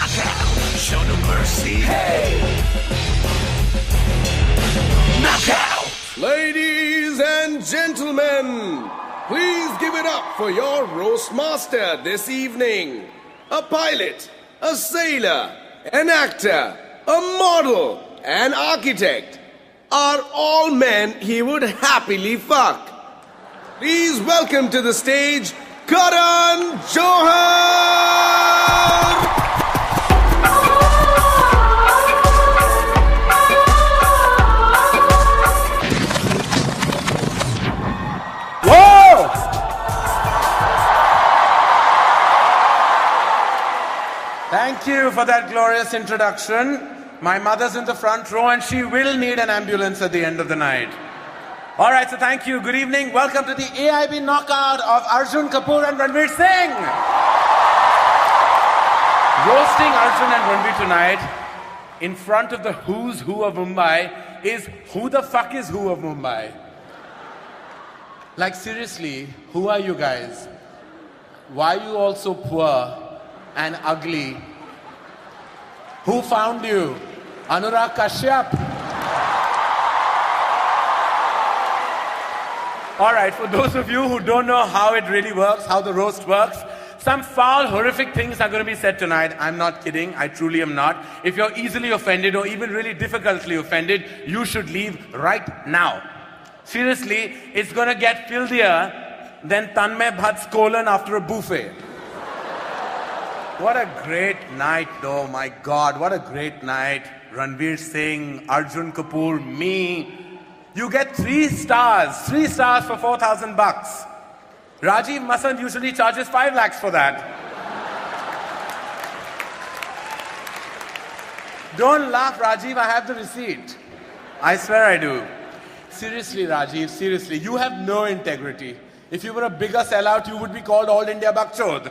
Knockout, show no mercy. Hey! Knockout! Ladies and gentlemen, please give it up for your roast master this evening. A pilot, a sailor, an actor, a model, an architect are all men he would happily fuck. Please welcome to the stage, Karan Johar! Thank you for that glorious introduction. My mother's in the front row and she will need an ambulance at the end of the night. All right, so thank you. Good evening. Welcome to the AIB knockout of Arjun Kapoor and Ranveer Singh. Roasting Arjun and Ranveer tonight in front of the who's who of Mumbai is who the fuck is who of Mumbai? Like seriously, who are you guys? Why are you all so poor and ugly? Who found you? Anurag Kashyap? All right, for those of you who don't know how it really works, how the roast works, some foul, horrific things are going to be said tonight. I'm not kidding. I truly am not. If you're easily offended or even really difficultly offended, you should leave right now. Seriously, it's going to get filthier than Tanmay Bhatt's colon after a buffet. What a great night, though. My God, what a great night. Ranveer Singh, Arjun Kapoor, me. You get 3 stars. 3 stars for 4,000 bucks. Rajiv Masand usually charges 5 lakhs for that. Don't laugh, Rajiv. I have the receipt. I swear I do. Seriously, Rajiv, seriously. You have no integrity. If you were a bigger sellout, you would be called All India Bakchod.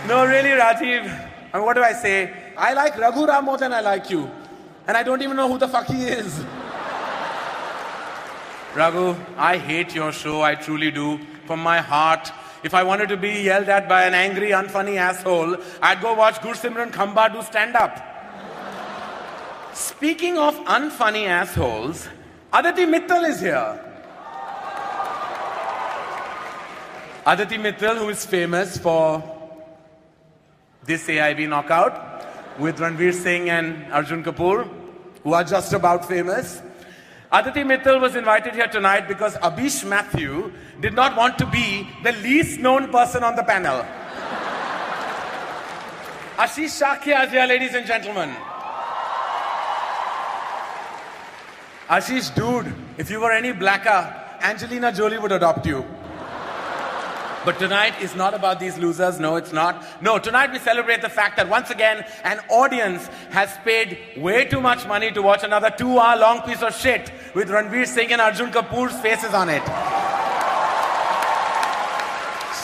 No, really, Rajiv. I mean, what do I say? I like Raghu Ram more than I like you. And I don't even know who the fuck he is. Raghu, I hate your show. I truly do. From my heart. If I wanted to be yelled at by an angry, unfunny asshole, I'd go watch Gursimran Khamba do stand-up. Speaking of unfunny assholes, Aditi Mittal is here. Aditi Mittal, who is famous for this AIB knockout with Ranveer Singh and Arjun Kapoor, who are just about famous. Aditi Mittal was invited here tonight because Abish Mathew did not want to be the least known person on the panel. Ashish Shakya is here, ladies and gentlemen. Ashish, dude, if you were any blacker, Angelina Jolie would adopt you. But tonight is not about these losers. No, it's not. No, tonight we celebrate the fact that once again, an audience has paid way too much money to watch another 2-hour long piece of shit with Ranveer Singh and Arjun Kapoor's faces on it.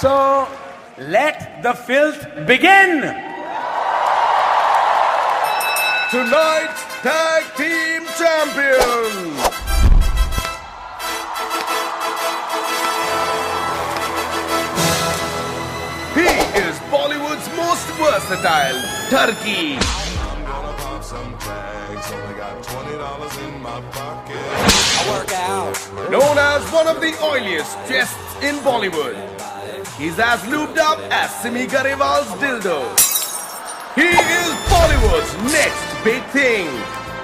So, let the filth begin! Tonight's Tag Team Champions! He is Bollywood's most versatile Turkey. I'm gonna pop some tags. Only got $20 in my pocket. I work out. Known as one of the oiliest chests in Bollywood. He's as lubed up as Simi Garewal's dildo. He is Bollywood's next big thing.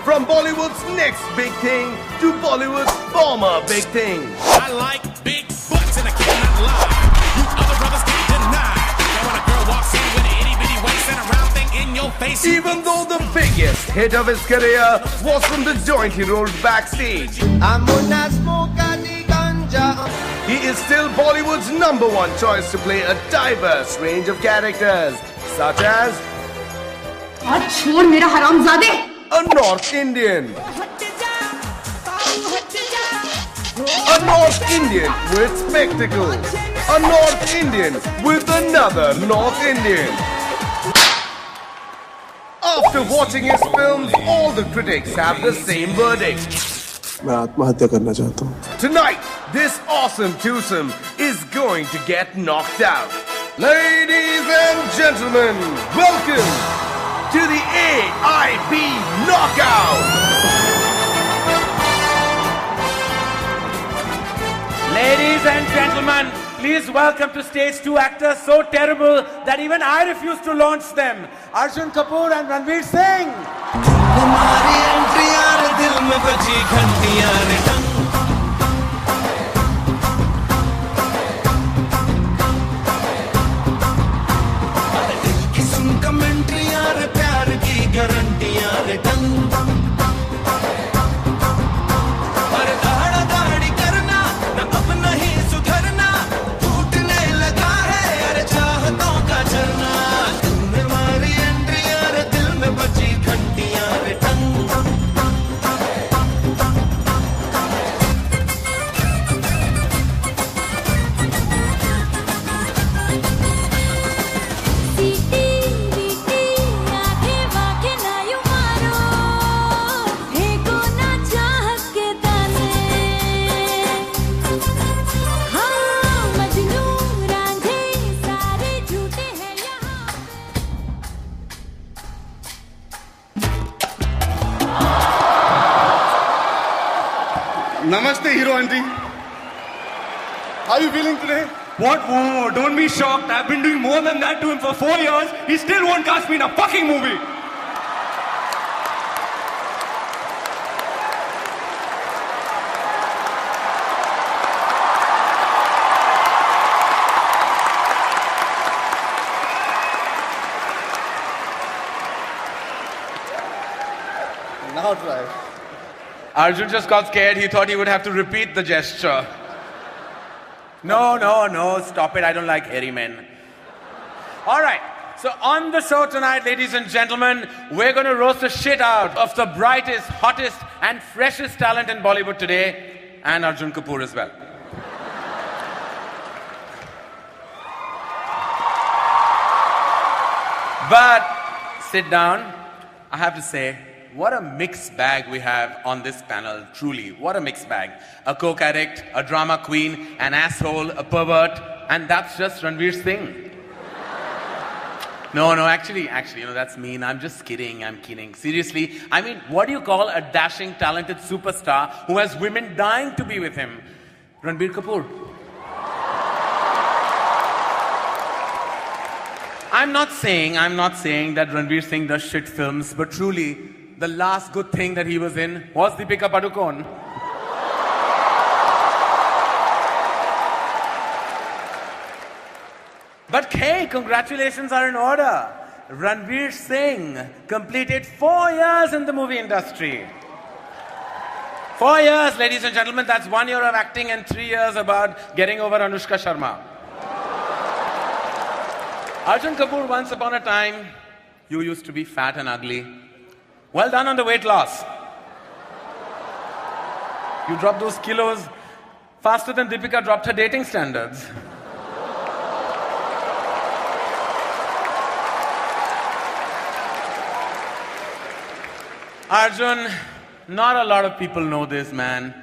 From Bollywood's next big thing to Bollywood's former big thing. I like big butts and I cannot lie. You other brothers can't deny. Now when a girl walks in with an itty bitty waist and a round thing in your face. Even though the biggest hit of his career was from the joint he rolled backstage, he is still Bollywood's #1 choice to play a diverse range of characters, such as छोड़ मेरा हरामजादे a North Indian, a North Indian with spectacles, a North Indian with another North Indian. After watching his films, all the critics have the same verdict. मैं आत्महत्या करना चाहता हूँ. Tonight, this awesome twosome is going to get knocked out. Ladies gentlemen, welcome to the AIB Knockout! Ladies and gentlemen, please welcome to stage 2 actors so terrible that even I refuse to launch them. Arjun Kapoor and Ranveer Singh. तुम्हारी entry यार दिल में बजी घंटियां रे टंग दिल की सुन commentary यार प्यार की गारंटियां रे टंग पर दाड़ा दाड़ी करना न अब नहीं सुधरना टूटने लगा है यार चाहतों का झरना तुमने मारी एंट्री यार दिल में बजी घंटियां रे टंग सीटी रीटी आंखें वाखे ना यूं मारो फेंको ना चाहत के दाने हाँ मजनू रांझे सारे झूठे हैं यहाँ Namaste, Hero Auntie. How are you feeling today? What? Whoa, don't be shocked. I've been doing more than that to him for 4 years. He still won't cast me in a fucking movie. Now try. Arjun just got scared. He thought he would have to repeat the gesture. No, stop it. I don't like hairy men. All right. So on the show tonight, ladies and gentlemen, we're going to roast the shit out of the brightest, hottest, and freshest talent in Bollywood today, and Arjun Kapoor as well. But sit down. I have to say, what a mixed bag we have on this panel. Truly, what a mixed bag. A coke addict, a drama queen, an asshole, a pervert, and that's just Ranveer Singh. No, actually, that's mean. I'm just kidding. I'm kidding. Seriously, I mean, what do you call a dashing, talented superstar who has women dying to be with him? Ranbir Kapoor. I'm not saying that Ranveer Singh does shit films, but truly, the last good thing that he was in was Deepika Padukone. But hey, congratulations are in order. Ranveer Singh completed 4 years in the movie industry. 4 years, ladies and gentlemen, that's 1 year of acting and 3 years about getting over Anushka Sharma. Arjun Kapoor, once upon a time, you used to be fat and ugly. Well done on the weight loss. You dropped those kilos faster than Deepika dropped her dating standards. Arjun, not a lot of people know this, man,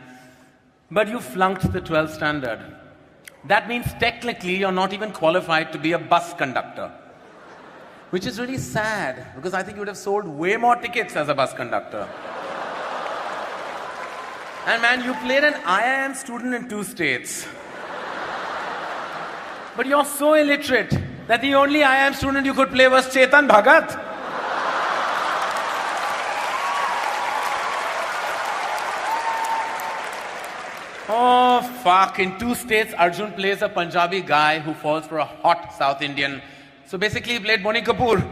but you flunked the 12th standard. That means technically you're not even qualified to be a bus conductor. Which is really sad, because I think you would have sold way more tickets as a bus conductor. And man, you played an IIM student in 2 states. But you're so illiterate that the only IIM student you could play was Chetan Bhagat. Oh, fuck. In 2 states, Arjun plays a Punjabi guy who falls for a hot South Indian. So basically, he played Bonnie Kapoor.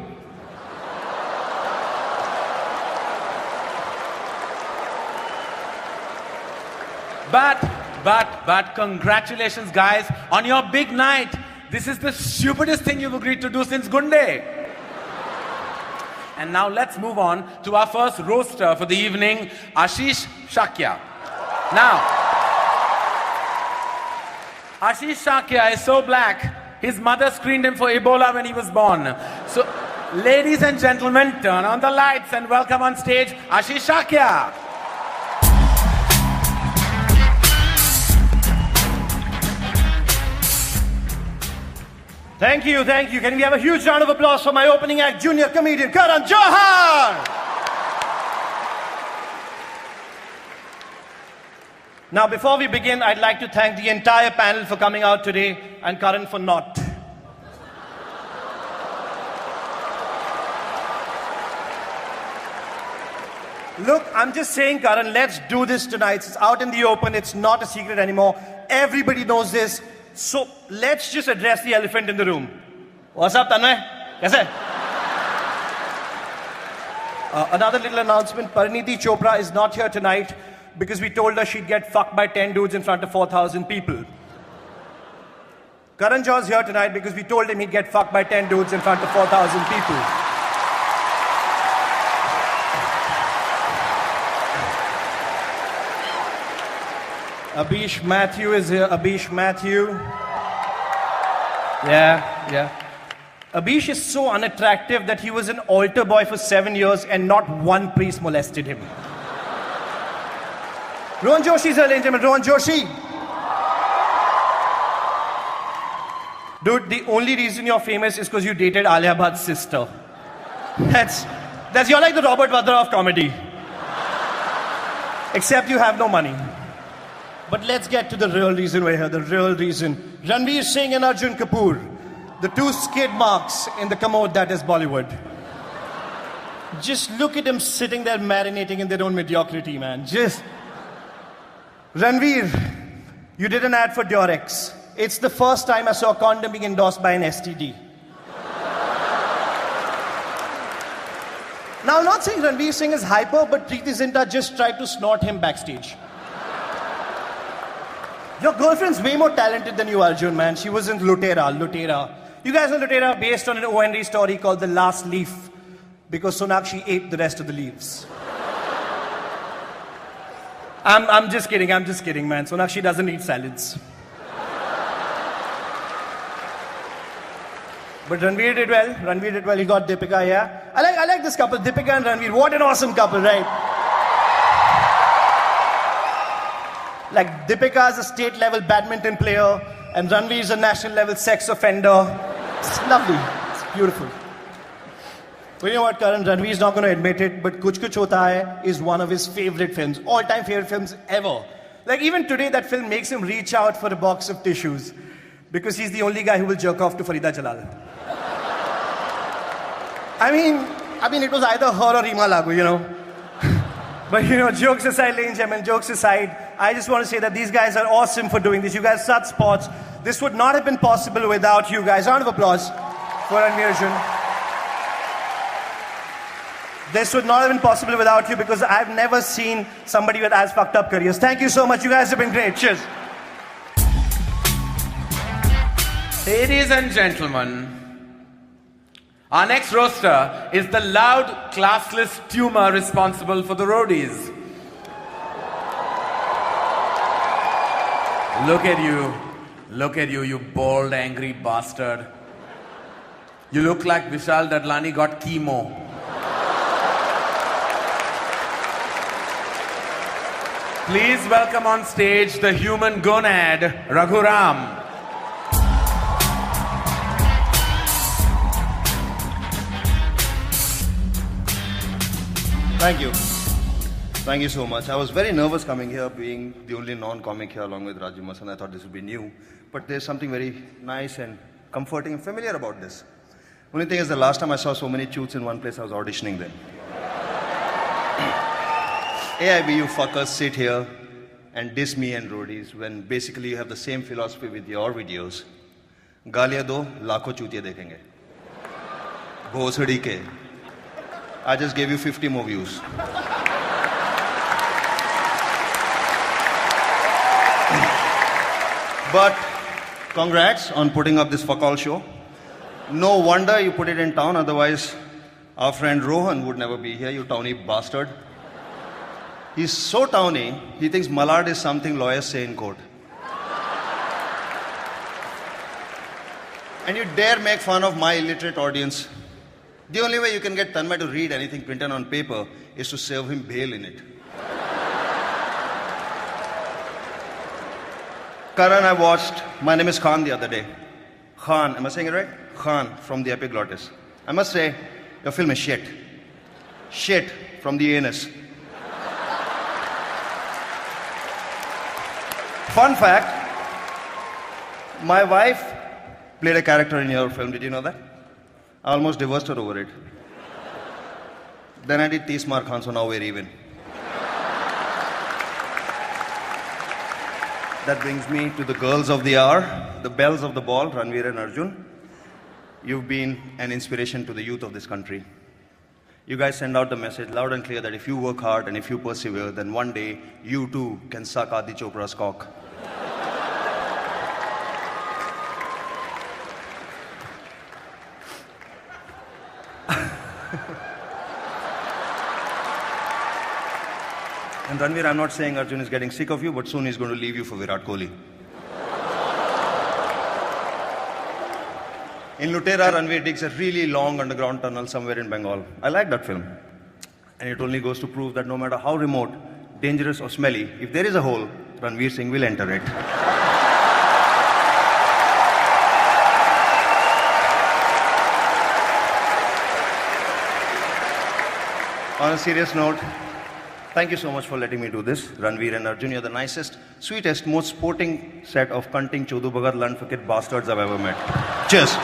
But, congratulations, guys, on your big night. This is the stupidest thing you've agreed to do since Gunde. And now let's move on to our first roaster for the evening, Ashish Shakya. Now, Ashish Shakya is so black, his mother screened him for Ebola when he was born. So, ladies and gentlemen, turn on the lights and welcome on stage Ashish Shakya. Thank you, thank you. Can we have a huge round of applause for my opening act, junior comedian Karan Johar? Now, before we begin, I'd like to thank the entire panel for coming out today and Karan for not. Look, I'm just saying, Karan, let's do this tonight. It's out in the open. It's not a secret anymore. Everybody knows this. So let's just address the elephant in the room. What's up, Tanmay? Kaise? Another little announcement. Parineeti Chopra is not here tonight because we told her she'd get fucked by 10 dudes in front of 4,000 people. Karan Johar's here tonight because we told him he'd get fucked by 10 dudes in front of 4,000 people. Abish Matthew is here. Abish Matthew. Yeah. Abish is so unattractive that he was an altar boy for 7 years and not one priest molested him. Rohan Joshi is here, ladies and gentlemen. Rohan Joshi. Dude, the only reason you're famous is because you dated Alia Bhatt's sister. You're like the Robert Vadra of comedy. Except you have no money. But let's get to the real reason we're here, the real reason. Ranveer Singh and Arjun Kapoor, the two skid marks in the commode that is Bollywood. Just look at them sitting there marinating in their own mediocrity, man. Ranveer, you did an ad for Durex. It's the first time I saw a condom being endorsed by an STD. Now, I'm not saying Ranveer Singh is hyper, but Preeti Zinta just tried to snort him backstage. Your girlfriend's way more talented than you, Arjun, man. She was in Lutera. You guys know Lutera based on an O&D story called The Last Leaf because Sonakshi ate the rest of the leaves. I'm just kidding, man. Sonakshi doesn't eat salads. But Ranveer did well. He got Deepika, yeah. I like this couple, Deepika and Ranveer. What an awesome couple, right? Like, Deepika is a state-level badminton player, and Ranveer is a national-level sex offender. It's lovely. It's beautiful. But you know what, Karan? Ranveer is not going to admit it, but Kuch Kuch Hota Hai is one of his favorite films. All-time favorite films ever. Like, even today, that film makes him reach out for a box of tissues because he's the only guy who will jerk off to Farida Jalal. I mean, it was either her or Reema Lagoo, you know. But you know, jokes aside, ladies and gentlemen, jokes aside, I just want to say that these guys are awesome for doing this. You guys are such sports. This would not have been possible without you guys. Round of applause for Ranveer Arjun. This would not have been possible without you because I've never seen somebody with as fucked up careers. Thank you so much. You guys have been great. Cheers. Ladies and gentlemen, our next roaster is the loud, classless tumor responsible for the roadies. Look at you, you bald, angry bastard. You look like Vishal Dadlani got chemo. Please welcome on stage the human gonad, Raghuram. Thank you. Thank you so much. I was very nervous coming here, being the only non-comic here along with Raju Masan. I thought this would be new. But there's something very nice and comforting and familiar about this. Only thing is, the last time I saw so many choots in one place, I was auditioning them. AIB, you fuckers sit here and diss me and roadies when basically you have the same philosophy with your videos. Gaaliyan do, lakho chutiye dekhenge. Bhosadi ke. I just gave you 50 more views. But congrats on putting up this fuck-all show. No wonder you put it in town, otherwise our friend Rohan would never be here, you towny bastard. He's so towny, he thinks Malad is something lawyers say in court. And you dare make fun of my illiterate audience. The only way you can get Tanmay to read anything printed on paper is to serve him bail in it. Karan, I watched My Name is Khan the other day. Khan, am I saying it right? Khan from the Epiglottis. I must say, your film is shit. Shit from the anus. Fun fact, my wife played a character in your film. Did you know that? I almost divorced her over it. Then I did Tismar Khan, so now we're even. That brings me to the girls of the hour, the belles of the ball, Ranveer and Arjun. You've been an inspiration to the youth of this country. You guys send out the message loud and clear that if you work hard and if you persevere, then one day you too can suck Adi Chopra's cock. And Ranveer, I'm not saying Arjun is getting sick of you, but soon he's going to leave you for Virat Kohli. In Lutera, Ranveer digs a really long underground tunnel somewhere in Bengal. I like that film. And it only goes to prove that no matter how remote, dangerous or smelly, if there is a hole, Ranveer Singh will enter it. On a serious note, thank you so much for letting me do this. Ranveer and Arjun, you're the nicest, sweetest, most sporting set of cunting Chodu Bhagat Landfakit bastards I've ever met. Cheers.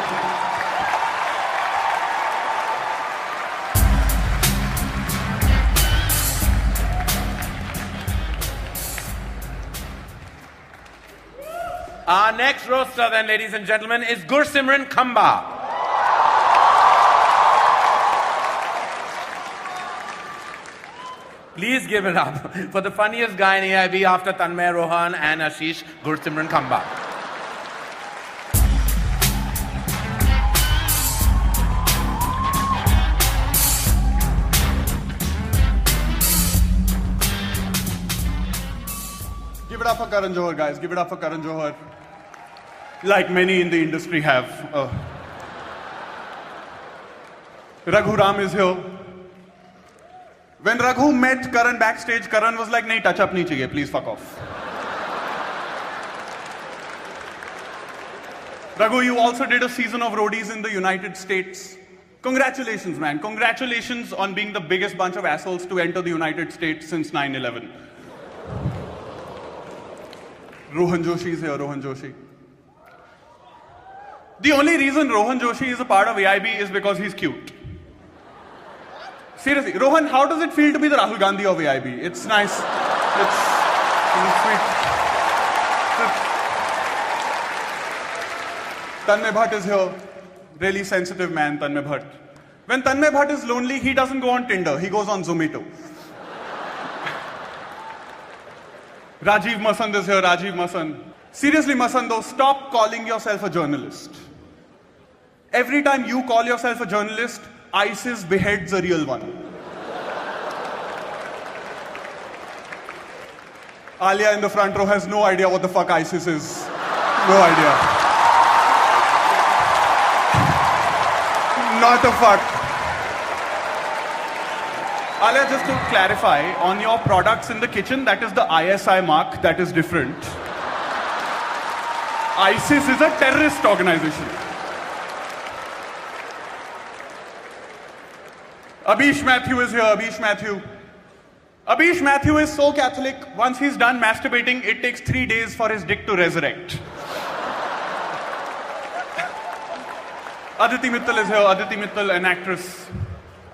Our next roaster then, ladies and gentlemen, is Gursimran Khamba. Please give it up for the funniest guy in AIB after Tanmay Rohan and Ashish, Gursimran Khamba. Give it up for Karan Johar, guys. Give it up for Karan Johar. Like many in the industry have. Raghu Ram is here. When Raghu met Karan backstage, Karan was like, "Nahi, touch up nahi chahiye, please fuck off." Raghu, you also did a season of roadies in the United States. Congratulations, man. Congratulations on being the biggest bunch of assholes to enter the United States since 9/11. Rohan Joshi is here, Rohan Joshi. The only reason Rohan Joshi is a part of AIB is because he's cute. Seriously, Rohan, how does it feel to be the Rahul Gandhi of AIB? It's nice. It's sweet. Tanmay Bhatt is here. Really sensitive man, Tanmay Bhatt. When Tanmay Bhatt is lonely, he doesn't go on Tinder. He goes on Zomato. Rajiv Masand is here, Rajiv Masand. Seriously, Masando, stop calling yourself a journalist. Every time you call yourself a journalist, ISIS beheads a real one. Alia in the front row has no idea what the fuck ISIS is. No idea. Not a fuck. Alia, just to clarify, on your products in the kitchen, that is the ISI mark, that is different. ISIS is a terrorist organization. Abish Mathew is here, Abish Mathew. Abish Mathew is so Catholic, once he's done masturbating, it takes 3 days for his dick to resurrect. Aditi Mittal is here, Aditi Mittal, an actress.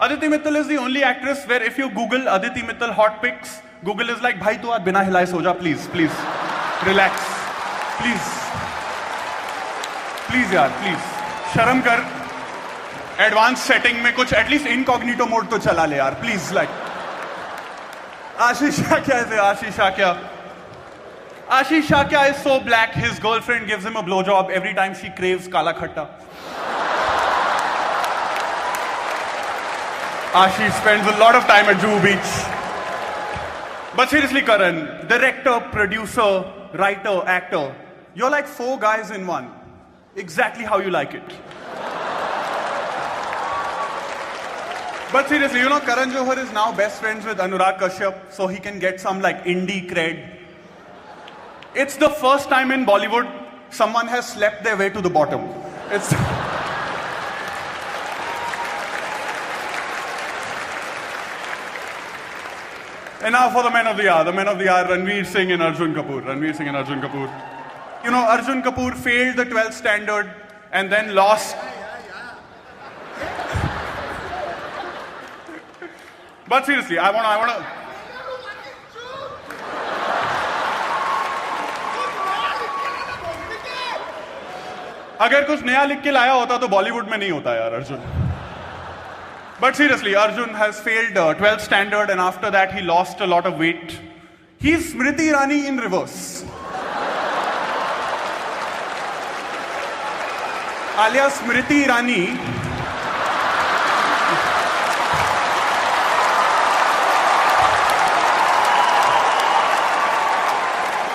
Aditi Mittal is the only actress where if you Google Aditi Mittal hot pics, Google is like, "Bhai, tu aaj bina hilaye so ja, please, please. Relax. Please. Please, yaar, please. Sharam kar. Advanced setting mein kuch, at least incognito mode to chala le, yaar. Please, like. Ashish Shakya is here, Ashish Shakya. Ashish Shakya is so black, his girlfriend gives him a blowjob every time she craves kala khatta. Ashish spends a lot of time at Juhu Beach. But seriously, Karan, director, producer, writer, actor, you're like 4 guys in one. Exactly how you like it. But seriously, you know, Karan Johar is now best friends with Anurag Kashyap, so he can get some like indie cred. It's the first time in Bollywood someone has slept their way to the bottom. It's. And now for the men of the hour. The men of the hour, Ranveer Singh and Arjun Kapoor. Ranveer Singh and Arjun Kapoor. You know, Arjun Kapoor failed the 12th standard and then lost. But seriously, I wanna. अगर कुछ नया लिख के लाया होता तो बॉलीवुड में नहीं होता यार Arjun. But seriously, Arjun has failed 12th standard and after that he lost a lot of weight. He's Smriti Irani in reverse. Alias Smriti Irani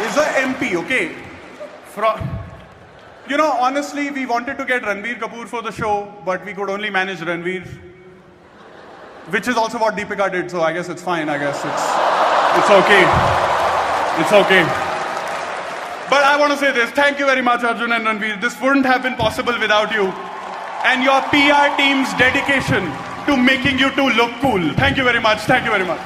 is a MP, okay? You know, honestly, we wanted to get Ranveer Kapoor for the show, but we could only manage Ranveer. Which is also what Deepika did, so I guess it's fine. I guess it's okay. It's okay. But I want to say this. Thank you very much, Arjun and Ranveer. This wouldn't have been possible without you. And your PR team's dedication to making you two look cool. Thank you very much. Thank you very much.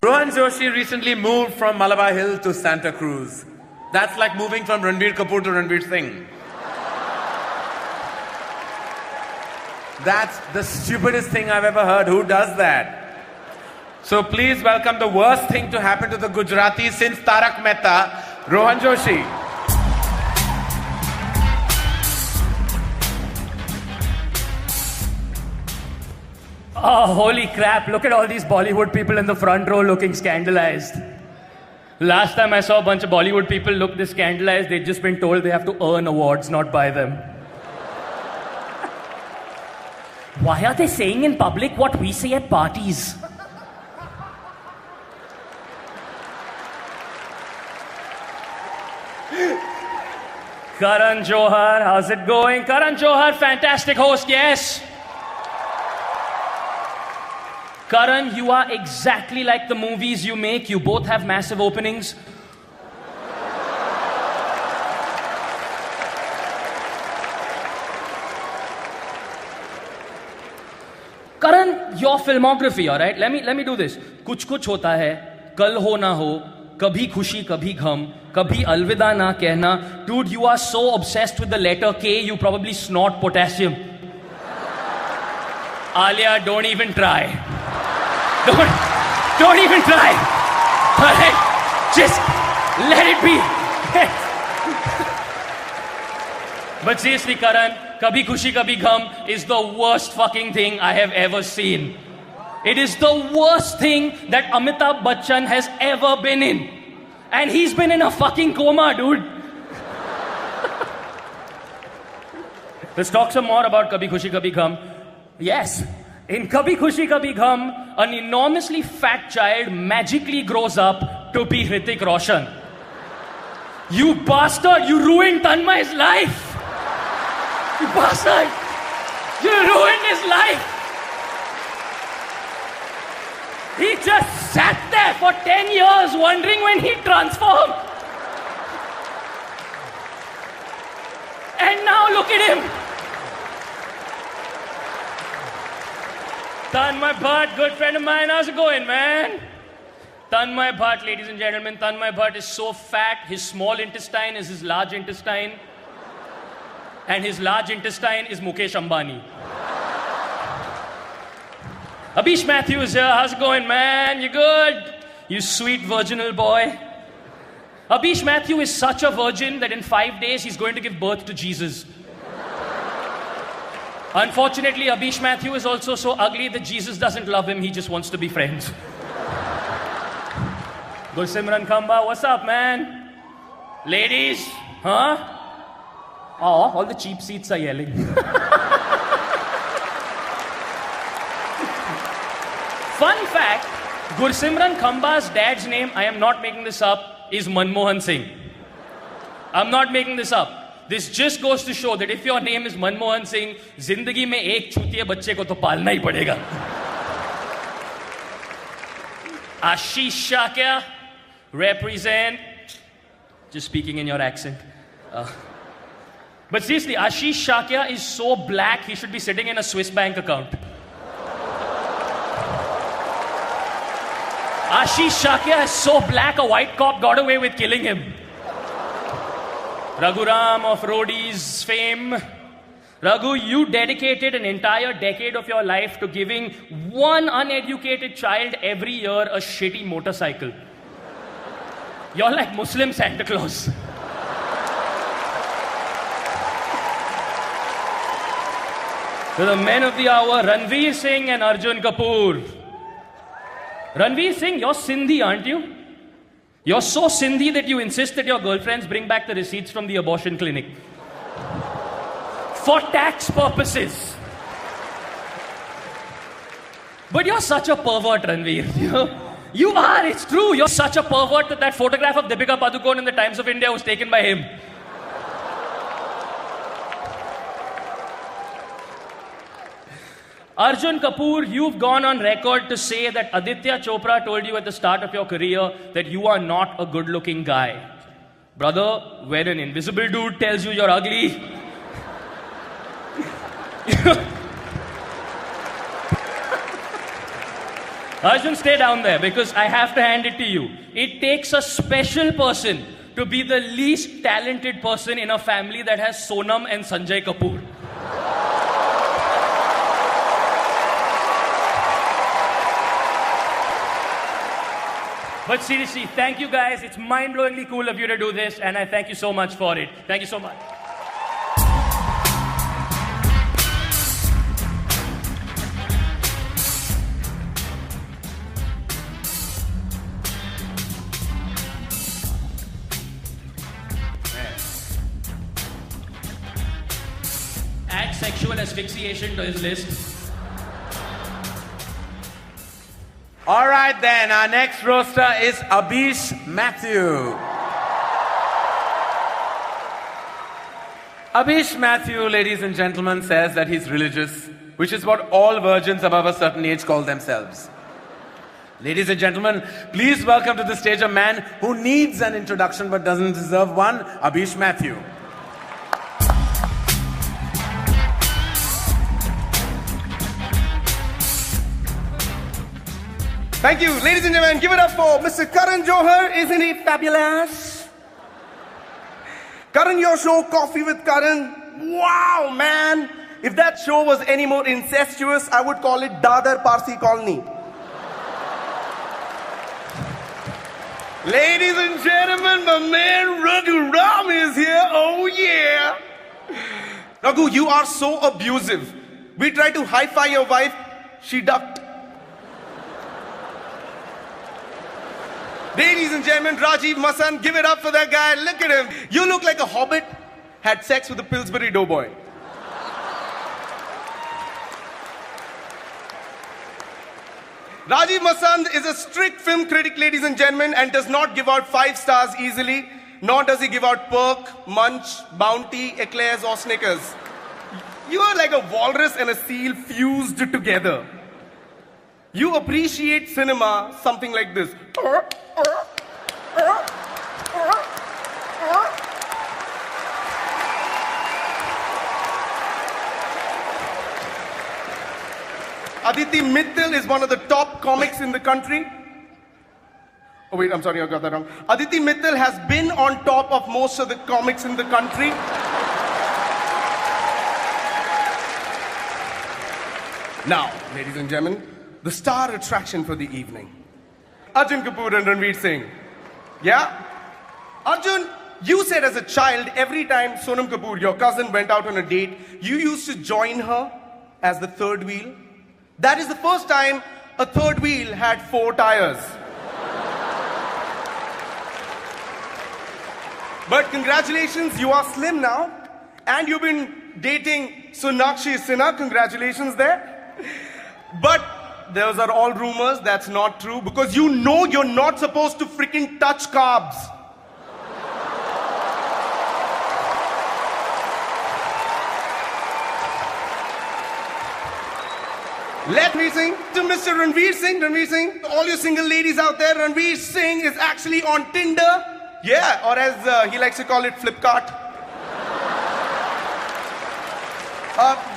Rohan Joshi recently moved from Malabar Hill to Santa Cruz. That's like moving from Ranveer Kapoor to Ranveer Singh. That's the stupidest thing I've ever heard. Who does that? So please welcome the worst thing to happen to the Gujaratis since Tarak Mehta, Rohan Joshi. Oh, holy crap, look at all these Bollywood people in the front row looking scandalized. Last time I saw a bunch of Bollywood people look this scandalized, they'd just been told they have to earn awards, not buy them. Why are they saying in public what we say at parties? Karan Johar, how's it going? Karan Johar, fantastic host, yes. Karan, you are exactly like the movies you make. You both have massive openings. Karan, your filmography, all right? Let me do this. कुछ कुछ होता है, कल हो ना हो, कभी खुशी कभी गम, कभी अलविदा ना कहना. Dude, you are so obsessed with the letter K, you probably snort potassium. Alia, don't even try. Don't even try. All right? Just let it be. But seriously, Karan, Kabhi Khushi Kabhi Gham is the worst fucking thing I have ever seen. It is the worst thing that Amitabh Bachchan has ever been in. And he's been in a fucking coma, dude. Let's talk some more about Kabhi Khushi Kabhi Gham. Yes. In Kabhi Khushi Kabhi Gham, an enormously fat child magically grows up to be Hrithik Roshan. You bastard! You ruined Tanmay's life! You bastard! You ruined his life! He just sat there for 10 years wondering when he'd transform. And now look at him! Tanmay Bhatt, good friend of mine, how's it going, man? Tanmay Bhatt, ladies and gentlemen, Tanmay Bhatt is so fat, his small intestine is his large intestine. And his large intestine is Mukesh Ambani. Abish Mathew is here, how's it going, man? You good? You sweet virginal boy. Abish Mathew is such a virgin that in 5 days he's going to give birth to Jesus. Unfortunately, Abish Mathew is also so ugly that Jesus doesn't love him, he just wants to be friends. Gursimran Khamba, what's up, man? Ladies, huh? Oh, all the cheap seats are yelling. Fun fact, Gursimran Khamba's dad's name, I am not making this up, is Manmohan Singh. I'm not making this up. This just goes to show that if your name is Manmohan Singh, जिंदगी में एक चूतिए बच्चे को तो पालना ही पड़ेगा. Ashish Shakya, represent. Just speaking in your accent. But seriously, Ashish Shakya is so black, he should be sitting in a Swiss bank account. Ashish Shakya is so black, a white cop got away with killing him. Raghuram of Roadies fame. Raghu, you dedicated an entire decade of your life to giving one uneducated child every year a shitty motorcycle. You're like Muslim Santa Claus. To the men of the hour, Ranveer Singh and Arjun Kapoor. Ranveer Singh, you're Sindhi, aren't you? You're so Sindhi that you insist that your girlfriends bring back the receipts from the abortion clinic. For tax purposes. But you're such a pervert, Ranveer. You are, it's true. You're such a pervert that photograph of Deepika Padukone in the Times of India was taken by him. Arjun Kapoor, you've gone on record to say that Aditya Chopra told you at the start of your career that you are not a good-looking guy. Brother, when an invisible dude tells you you're ugly, Arjun, stay down there because I have to hand it to you. It takes a special person to be the least talented person in a family that has Sonam and Sanjay Kapoor. But seriously, thank you guys. It's mind-blowingly cool of you to do this, and I thank you so much for it. Thank you so much. Add sexual asphyxiation to his list. All right then, our next roaster is Abhish Matthew. Abhish Matthew, ladies and gentlemen, says that he's religious, which is what all virgins above a certain age call themselves. Ladies and gentlemen, please welcome to the stage a man who needs an introduction but doesn't deserve one, Abhish Matthew. Thank you. Ladies and gentlemen, give it up for Mr. Karan Johar. Isn't he fabulous? Karan, your show, Coffee with Karan. Wow, man. If that show was any more incestuous, I would call it Dadar Parsi Colony. Ladies and gentlemen, my man Raghu Ram is here. Oh, yeah. Raghu, you are so abusive. We tried to hi-fi your wife. She ducked. Ladies and gentlemen, Rajiv Masan, give it up for that guy. Look at him. You look like a hobbit had sex with a Pillsbury Doughboy. Rajiv Masan is a strict film critic, ladies and gentlemen, and does not give out 5 stars easily, nor does he give out Perk, Munch, Bounty, Eclairs or Snickers. You are like a walrus and a seal fused together. You appreciate cinema something like this. Aditi Mittal is one of the top comics in the country. Oh wait, I'm sorry, I got that wrong. Aditi Mittal has been on top of most of the comics in the country. Now, ladies and gentlemen, the star attraction for the evening. Arjun Kapoor and Ranveer Singh. Yeah? Arjun, you said as a child, every time Sonam Kapoor, your cousin, went out on a date, you used to join her as the third wheel. That is the first time a third wheel had 4 tires. But congratulations, you are slim now. And you've been dating Sonakshi Sinha. Congratulations there. But those are all rumors. That's not true. Because you know you're not supposed to freaking touch carbs. Let me sing to Mr. Ranveer Singh. Ranveer Singh, all you single ladies out there, Ranveer Singh is actually on Tinder. Yeah, or as he likes to call it, Flipkart.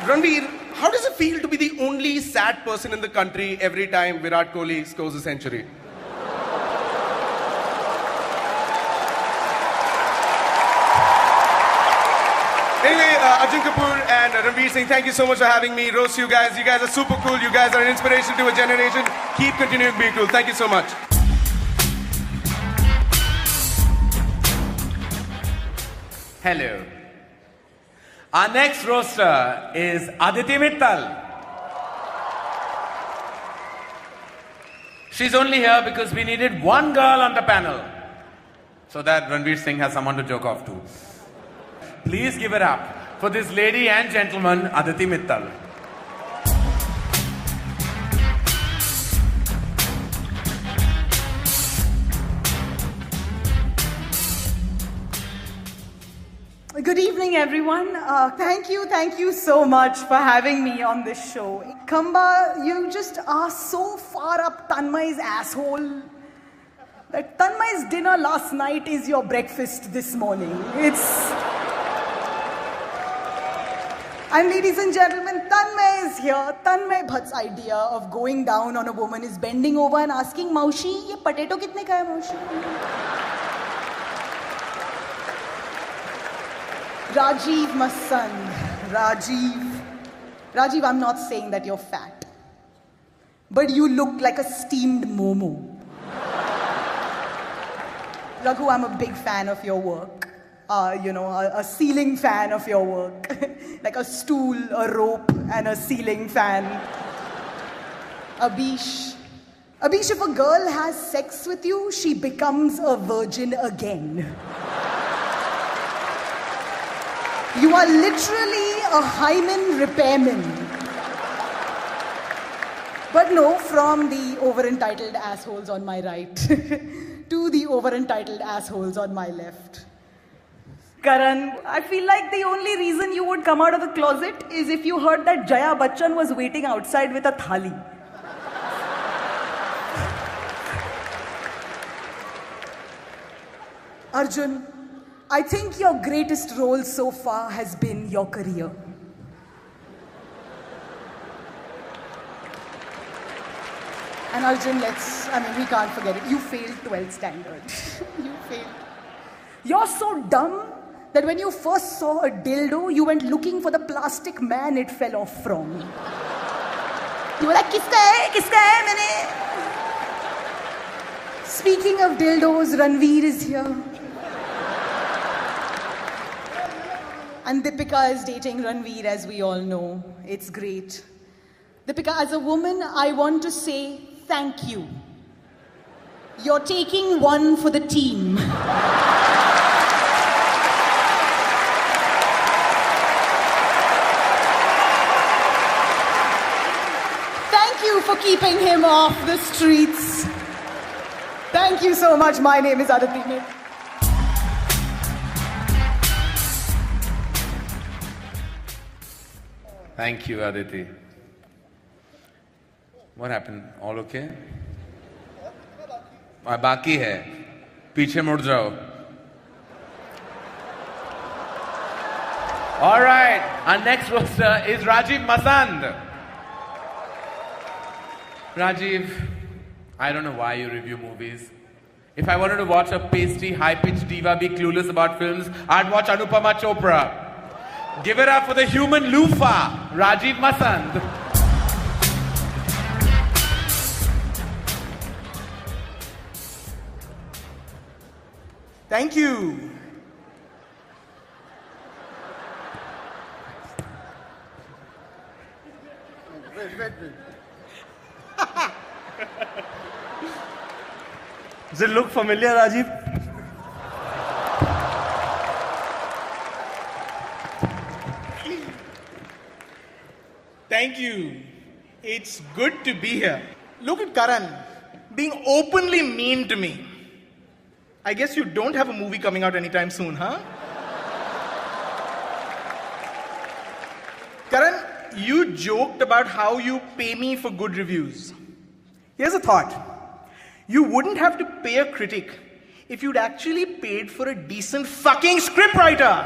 Ranveer, how does it feel to be the only sad person in the country every time Virat Kohli scores a century? Anyway, Arjun Kapoor and Ranveer Singh, thank you so much for having me. Roast you guys. You guys are super cool. You guys are an inspiration to a generation. Keep continuing being cool. Thank you so much. Hello. Our next roaster is Aditi Mittal. She's only here because we needed one girl on the panel so that Ranveer Singh has someone to joke off to. Please give it up for this lady and gentleman, Aditi Mittal. Good evening, everyone. Thank you so much for having me on this show. Kamba, you just are so far up Tanmay's asshole that Tanmay's dinner last night is your breakfast this morning. And ladies and gentlemen, Tanmay is here. Tanmay Bhatt's idea of going down on a woman is bending over and asking, Maushi, ye potato kitne ka hai, Maushi? Rajiv Masand. Rajiv, I'm not saying that you're fat, but you look like a steamed momo. Raghu, I'm a big fan of your work. A ceiling fan of your work. Like a stool, a rope, and a ceiling fan. Abish, if a girl has sex with you, she becomes a virgin again. You are literally a hymen repairman. But no, from the over-entitled assholes on my right to the over-entitled assholes on my left. Karan, I feel like the only reason you would come out of the closet is if you heard that Jaya Bachchan was waiting outside with a thali. Arjun, I think your greatest role so far has been your career. And Arjun, we can't forget it. You failed 12th standard. You failed. You're so dumb that when you first saw a dildo, you went looking for the plastic man it fell off from. You were like, kiska hai, maine? Speaking of dildos, Ranveer is here. And Deepika is dating Ranveer, as we all know. It's great. Deepika, as a woman, I want to say thank you. You're taking one for the team. Thank you for keeping him off the streets. Thank you so much. My name is Aditi Mittal. Thank you, Aditi. What happened? All okay? बाकी है. पीछे मुड़ जाओ. All right. Our next roster is Rajiv Masand. Rajiv, I don't know why you review movies. If I wanted to watch a pasty, high-pitched diva be clueless about films, I'd watch Anupama Chopra. Give it up for the human loofah, Rajiv Masand. Thank you. Wait. Does it look familiar, Rajiv? Thank you. It's good to be here. Look at Karan being openly mean to me. I guess you don't have a movie coming out anytime soon, huh? Karan, you joked about how you pay me for good reviews. Here's a thought. You wouldn't have to pay a critic if you'd actually paid for a decent fucking scriptwriter.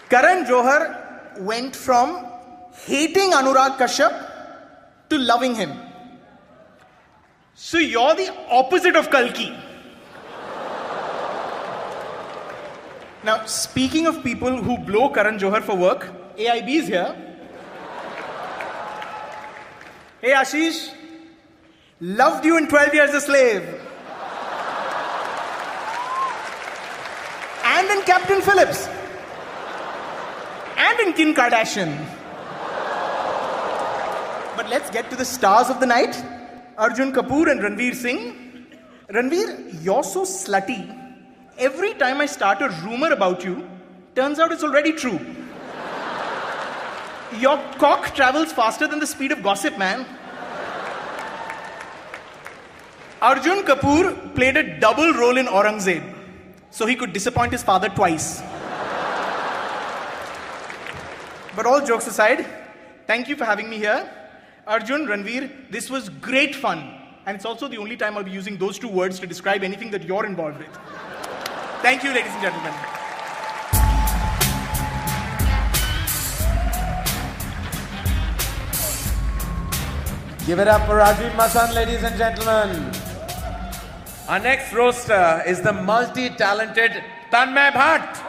Karan Johar went from hating Anurag Kashyap to loving him. So you're the opposite of Kalki. Now, speaking of people who blow Karan Johar for work, AIB is here. Hey Ashish, loved you in 12 Years a Slave. And in Captain Phillips. And in Kim Kardashian. But let's get to the stars of the night. Arjun Kapoor and Ranveer Singh. Ranveer, you're so slutty. Every time I start a rumor about you, turns out it's already true. Your cock travels faster than the speed of gossip, man. Arjun Kapoor played a double role in Aurangzeb, so he could disappoint his father twice. But all jokes aside, thank you for having me here. Arjun, Ranveer, this was great fun. And it's also the only time I'll be using those two words to describe anything that you're involved with. Thank you, ladies and gentlemen. Give it up for Rajiv Masand, ladies and gentlemen. Our next roaster is the multi-talented Tanmay Bhatt.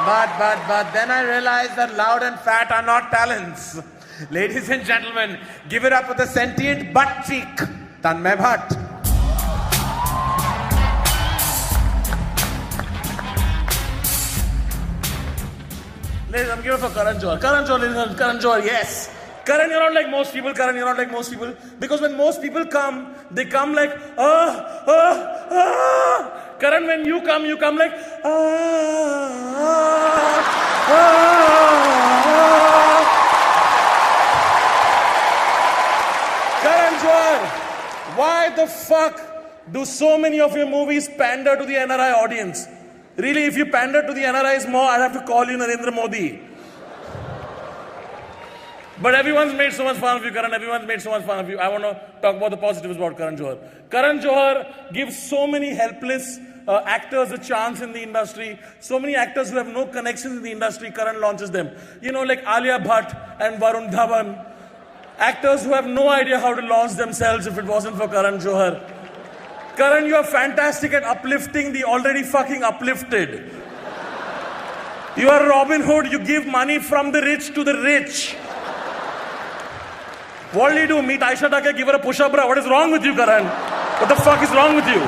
But then I realized that loud and fat are not talents. Ladies and gentlemen, give it up for the sentient butt cheek, Tanmay Bhatt. Ladies, I'm giving it for Karan Johar. Karan Johar, ladies and gentlemen, Karan Johar, yes. Karan, you're not like most people. Karan, you're not like most people. Because when most people come, they come like, Karan, when you come like, Karan Johar, why the fuck do so many of your movies pander to the NRI audience? Really, if you pander to the NRIs more, I'd have to call you Narendra Modi. But everyone's made so much fun of you, Karan. Everyone's made so much fun of you. I want to talk about the positives about Karan Johar. Karan Johar gives so many helpless actors a chance in the industry. So many actors who have no connections in the industry, Karan launches them. You know, like Alia Bhatt and Varun Dhawan. Actors who have no idea how to launch themselves if it wasn't for Karan Johar. Karan, you are fantastic at uplifting the already fucking uplifted. You are Robin Hood. You give money from the rich to the rich. What do you do? Meet Aisha Take, give her a push-up, bro. What is wrong with you, Karan? What the fuck is wrong with you?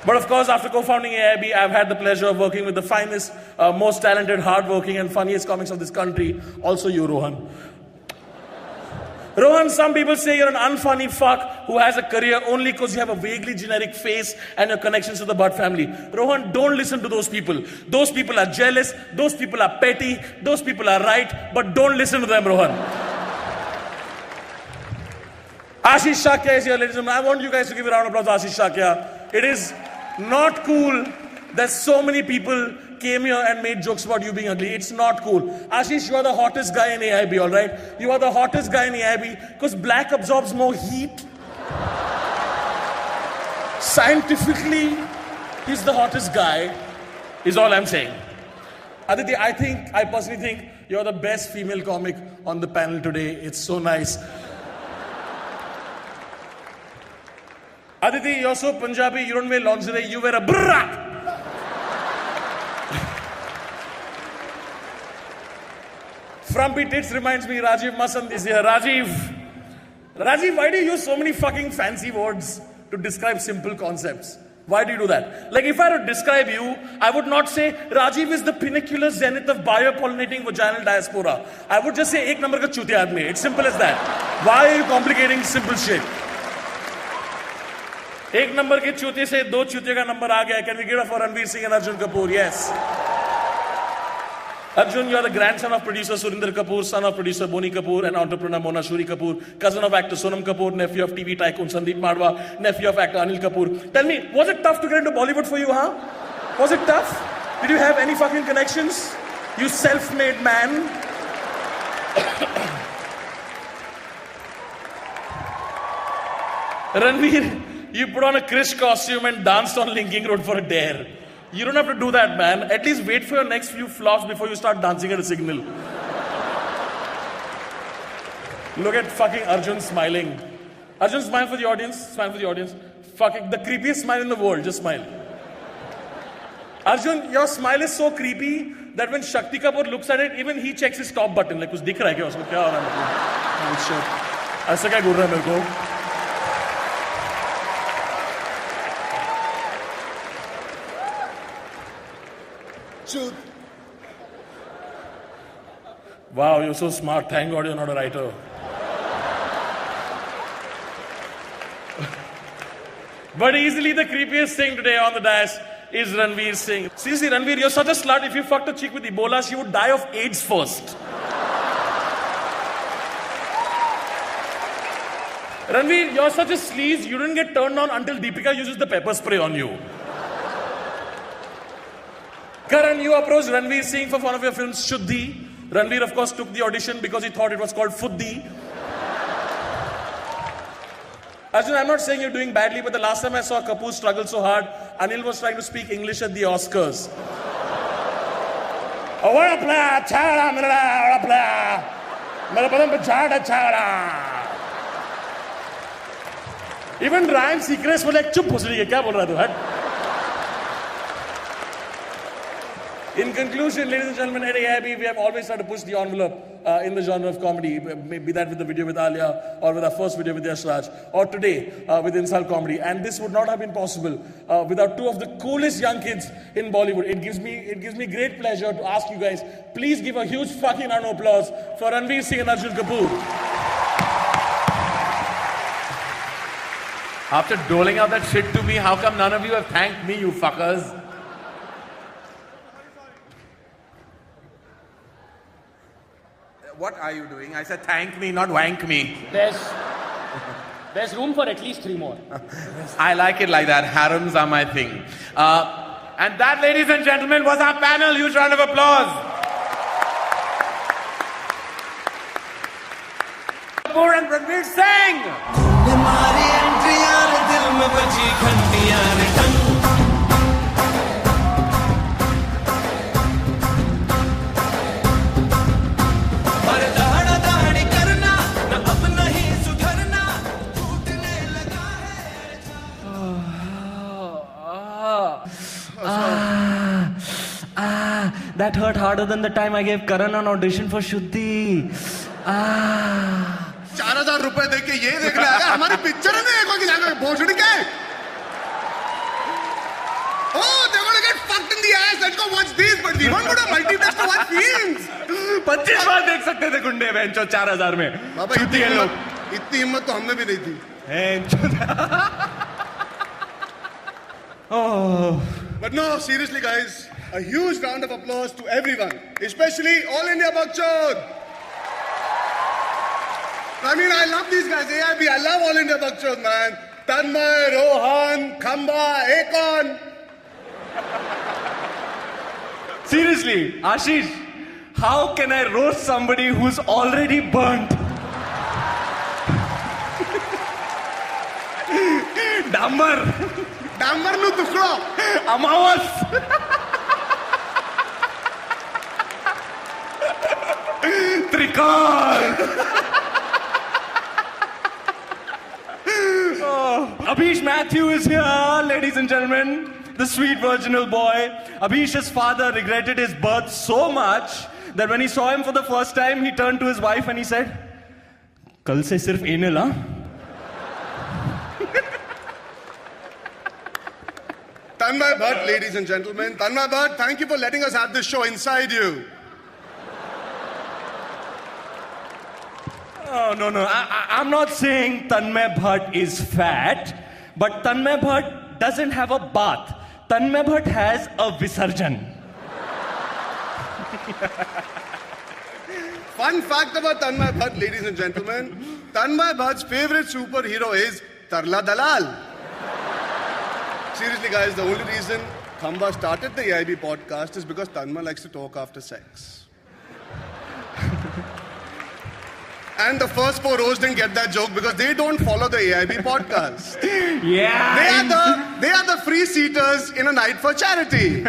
But of course, after co-founding AIB, I've had the pleasure of working with the finest, most talented, hardworking, and funniest comics of this country. Also you, Rohan. Rohan, some people say you're an unfunny fuck who has a career only because you have a vaguely generic face and your connections to the Bhatt family. Rohan, don't listen to those people. Those people are jealous, those people are petty, those people are right, but don't listen to them, Rohan. Ashish Shakya is here, ladies and gentlemen. I want you guys to give a round of applause to Ashish Shakya. It is not cool that so many people came here and made jokes about you being ugly. It's not cool. Ashish, you are the hottest guy in AIB, all right? You are the hottest guy in AIB because black absorbs more heat. Scientifically, he's the hottest guy, is all I'm saying. Aditi, I personally think you're the best female comic on the panel today. It's so nice. Aditi, you're so Punjabi, you don't wear lingerie, you wear a brrrra. Frumpy Tits reminds me, Rajiv Masand is here. Rajiv, why do you use so many fucking fancy words to describe simple concepts? Why do you do that? Like if I were to describe you, I would not say Rajiv is the pinnacular zenith of biopollinating vaginal diaspora. I would just say, ek number ka chutiya aadmi. It's simple as that. Why are you complicating simple shit? Ek number ke chutiye se do chutiye ka number aa gaya. Can we get it for Ranveer Singh and Arjun Kapoor? Yes. Arjun, you are the grandson of producer Surinder Kapoor, son of producer Boni Kapoor, and entrepreneur Mona Shuri Kapoor, cousin of actor Sonam Kapoor, nephew of TV tycoon Sandeep Madwa, nephew of actor Anil Kapoor. Tell me, was it tough to get into Bollywood for you, huh? Was it tough? Did you have any fucking connections? You self-made man. Ranveer, you put on a Krish costume and danced on Linking Road for a dare. You don't have to do that, man. At least wait for your next few flops before you start dancing at a signal. Look at fucking Arjun smiling. Arjun, smile for the audience. Smile for the audience. Fucking the creepiest smile in the world. Just smile. Arjun, your smile is so creepy that when Shakti Kapoor looks at it, even he checks his top button. Like, कुछ दिख रहा है क्या उसमें? क्या हो रहा है मतलब? Oh shit. ऐसा क्या घूर रहा है मेरे को? Wow, you're so smart. Thank God you're not a writer. But easily the creepiest thing today on the dais is Ranveer Singh. Seriously, Ranveer, you're such a slut. If you fucked a chick with Ebola, she would die of AIDS first. Ranveer, you're such a sleaze. You didn't get turned on until Deepika uses the pepper spray on you. Karan, you approached Ranveer Singh for one of your films, Shuddhi. Ranveer, of course, took the audition because he thought it was called Fuddhi. Arjun, I'm not saying you're doing badly, but the last time I saw Kapoor struggle so hard, Anil was trying to speak English at the Oscars. Even Ryan Seacrest was like, chup bhusri ke, kya bol raha tu, hat? In conclusion, ladies and gentlemen, at AIB, we have always tried to push the envelope in the genre of comedy, be that with the video with Alia, or with our first video with Yash Raj, or today with Insult Comedy. And this would not have been possible without two of the coolest young kids in Bollywood. It gives me great pleasure to ask you guys, please give a huge fucking round of applause for Ranveer Singh and Arjun Kapoor. After doling out that shit to me, how come none of you have thanked me, you fuckers? What are you doing? I said thank me, not wank me. There's room for at least 3 more. I like it like that. Harems are my thing. And that, ladies and gentlemen, was our panel. Huge round of applause. Kapoor and Ranveer Singh. That hurt harder than the time I gave Karan an audition for Shuddhi. 4,000 रुपए दे के ये देखना है हमारी picture में देखो कि जाकर भोसड़ी क्या है? Oh, they're gonna get fucked in the ass. Let's go watch these. But we won't go to multiplex to watch films. 25 बार देख सकते थे गुंडे बेंचो 4,000 में. बाबा इतनी हिम्मत तो हमने भी नहीं थी. Oh. But no, seriously, guys. A huge round of applause to everyone, especially All India Bakchod. I mean, I love these guys. AIB, I love All India Bakchod, man. Tanmay, Rohan, Khamba, Akon. Seriously, Ashish, how can I roast somebody who's already burnt? Dambar. Dambar nu tukro. Amawas. Trikal. Abhish Matthew is here, ladies and gentlemen. The sweet virginal boy. Abhish's father regretted his birth so much that when he saw him for the first time, he turned to his wife and he said, "Kal se sirf anal, huh?" Tanmay Bhatt, ladies and gentlemen. Tanmay Bhatt, thank you for letting us have this show inside you. Oh, no. I'm not saying Tanmay Bhatt is fat, but Tanmay Bhatt doesn't have a bath. Tanmay Bhatt has a Visarjan. Fun fact about Tanmay Bhatt, ladies and gentlemen. Tanmay Bhatt's favorite superhero is Tarla Dalal. Seriously, guys, the only reason Khamba started the AIB podcast is because Tanmay likes to talk after sex. And the first four rows didn't get that joke because they don't follow the AIB podcast. Yeah. They are the free seaters in a night for charity.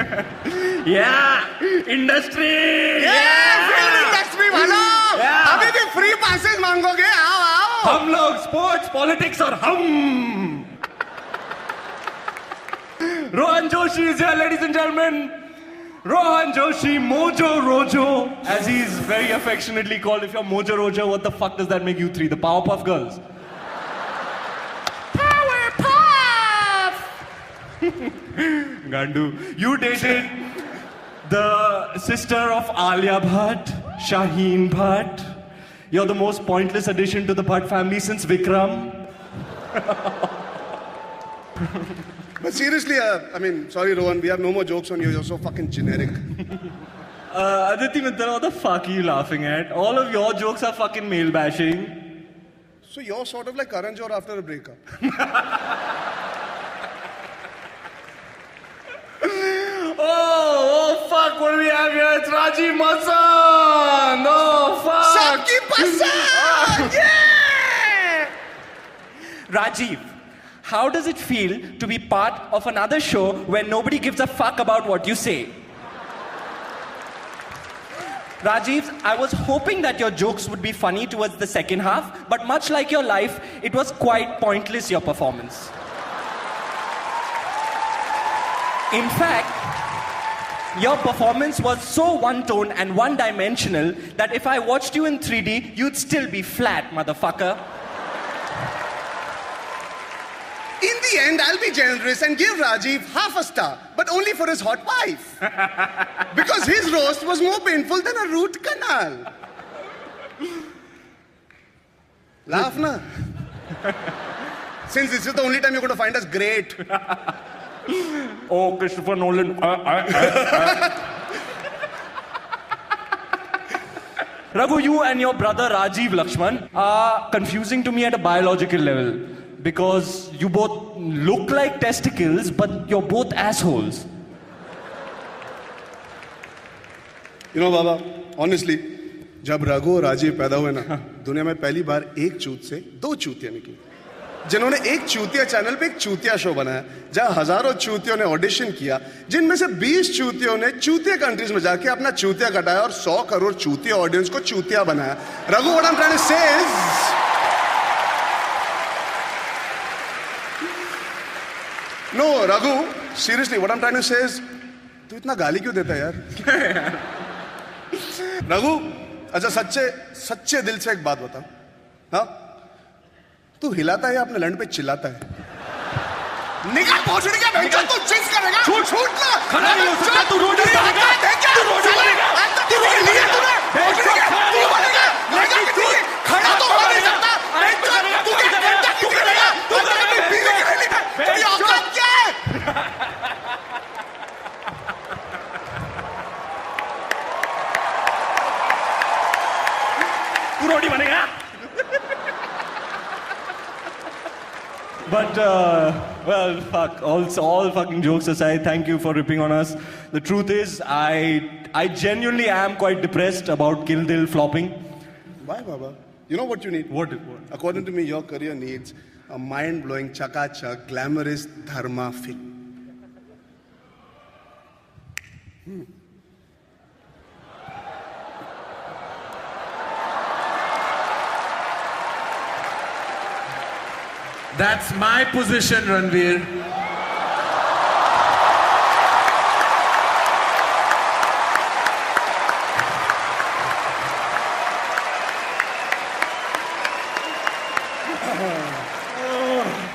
Yeah. Industry. Yeah. Film industry वालों. Yeah. अभी भी free passes मांगोगे? आओ. हम लोग sports, politics और हम. Rohan Joshi is here, ladies and gentlemen. Rohan Joshi, Mojo Rojo, as he's very affectionately called. If you're Mojo Rojo, what the fuck does that make you three? The Powerpuff Girls? Powerpuff! Gandu, you dated the sister of Alia Bhatt, Shaheen Bhatt. You're the most pointless addition to the Bhatt family since Vikram. But seriously, I mean, sorry, Rohan, we have no more jokes on you. You're so fucking generic. Aditi Mitra, what the fuck are you laughing at? All of your jokes are fucking male bashing. So you're sort of like Karan Johar after a breakup. Oh, fuck, what do we have here? It's Rajiv Masan! Oh, fuck! Sabki pasand! Yeah! Rajiv, how does it feel to be part of another show where nobody gives a fuck about what you say? Rajiv, I was hoping that your jokes would be funny towards the second half, but much like your life, it was quite pointless, your performance. In fact, your performance was so one-tone and one-dimensional that if I watched you in 3D, you'd still be flat, motherfucker. In the end, I'll be generous and give Rajiv half a star, but only for his hot wife. Because his roast was more painful than a root canal. Laugh na. Since this is the only time you're going to find us great. Oh, Christopher Nolan. Raghu, you and your brother Rajiv Lakshman are confusing to me at a biological level. Because you both look like testicles, but you're both assholes. You know, Baba, honestly, जब रघु और राजीव पैदा हुए ना, दुनिया में पहली बार एक चूत से दो चूतियां निकली, जिन्होंने एक चूतिया चैनल पे एक चूतिया शो बनाया, जहां हजारों चूतियों ने ऑडिशन किया, जिनमें से 20 चूतियों ने चूतिया कंट्रीज में जाके अपना चूतिया कटाया और 100 करोड़ चूतिया ऑडियंस को चूतिया बनाया. Raghu, what I'm trying to say is, no, Raghu, seriously, what I'm trying to say is, तू इतना गाली क्यों देता है यार? रघु, अच्छा सच्चे दिल से एक बात बता, हाँ? तू हिलाता है या अपने लंड पे चिल्लाता है? निकाल पहुंचने का बेंचर तू चीज करेगा? छूट ना! खड़ा नहीं हो सकता, तू रोटी बनेगा! तू रोटी बनेगा! तू रोटी लिया तूने? पहुंचने का तू बनेगा! लेकिन तू खड़ा तो हो नहीं सकता! बेंचर तू क्या करेगा? तू अपनी बीवी के लिए तेरी औकात क्या है? तू रोटी बनेगा? But, well, fuck. All fucking jokes aside, thank you for ripping on us. The truth is, I genuinely am quite depressed about Kill Dil flopping. Why, Baba? You know what you need? What? According to me, your career needs a mind-blowing, chaka-chak, glamorous dharma film. That's my position, Ranveer.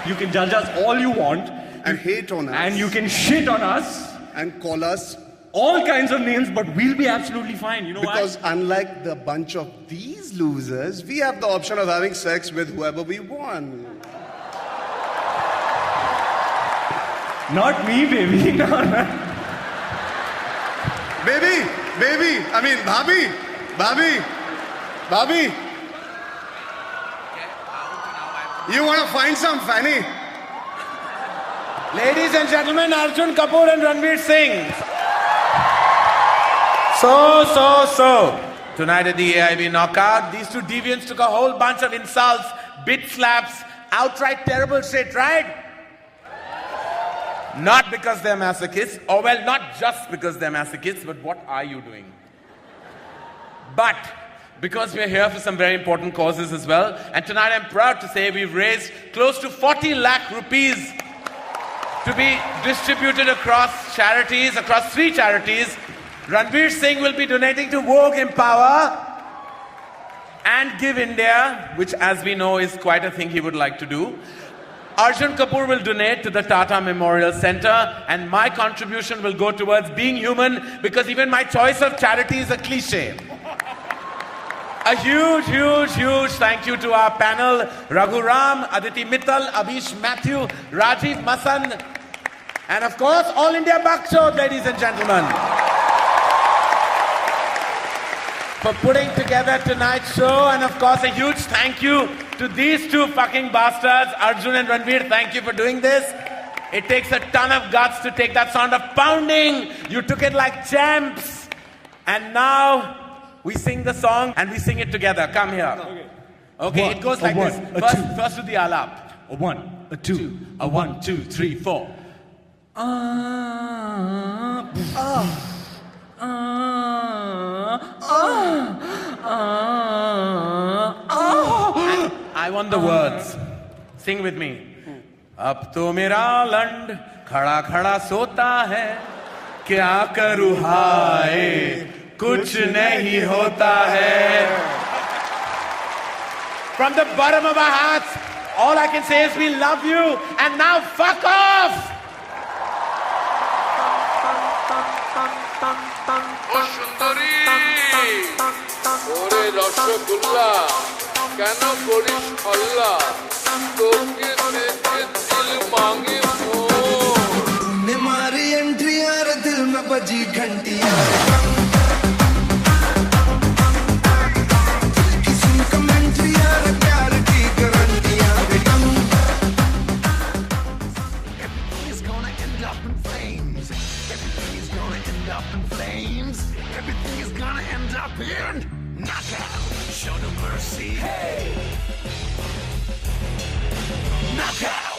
You can judge us all you want. And hate on us. And you can shit on us. And call us all kinds of names, but we'll be absolutely fine. You know why? Because unlike the bunch of these losers, we have the option of having sex with whoever we want. Not me, baby. No. Baby, baby, I mean, Bhabhi. You want to find some fanny? Ladies and gentlemen, Arjun Kapoor and Ranveer Singh. So. Tonight at the AIB Knockout, these two deviants took a whole bunch of insults, bit slaps, outright terrible shit, right? Not because they're masochists, or well, not just because they're masochists, but what are you doing? But because we're here for some very important causes as well, and tonight I'm proud to say we've raised close to 40 lakh rupees to be distributed across charities, across 3 charities. Ranveer Singh will be donating to Vogue Empower and Give India, which as we know is quite a thing he would like to do. Arjun Kapoor will donate to the Tata Memorial Center, and my contribution will go towards being human, because even my choice of charity is a cliche. A huge thank you to our panel, Raghu Ram, Aditi Mittal, Abhish Matthew, Rajiv Masan, and of course, All India Bakshot, ladies and gentlemen, for putting together tonight's show. And of course, a huge thank you to these two fucking bastards, Arjun and Ranveer. Thank you for doing this. It takes a ton of guts to take that sound of pounding. You took it like champs. And now we sing the song and we sing it together. Come here. Okay, it goes like this. First to the alap. A 1, a 2, a 1, 2, 3, 4. I want the words. Sing with me. अब तो मेरा लंड खड़ा खड़ा सोता है, क्या करूँ हाय कुछ नहीं होता है. From the bottom of our hearts, all I can say is we love you, and now fuck off! ওরে রসগোল্লা কেন করিস হল্লা তোকে দেখে দিল মাঙ্গে तूने मारी एंट्री यार दिल में बजी घंटी यार दिल की सुन कमेंट्री यार प्यार की गारंटी यार Everything is gonna end up in flames. Everything is gonna end up in flames. Everything is gonna end up in knockout. Show no mercy. Hey! Knockout!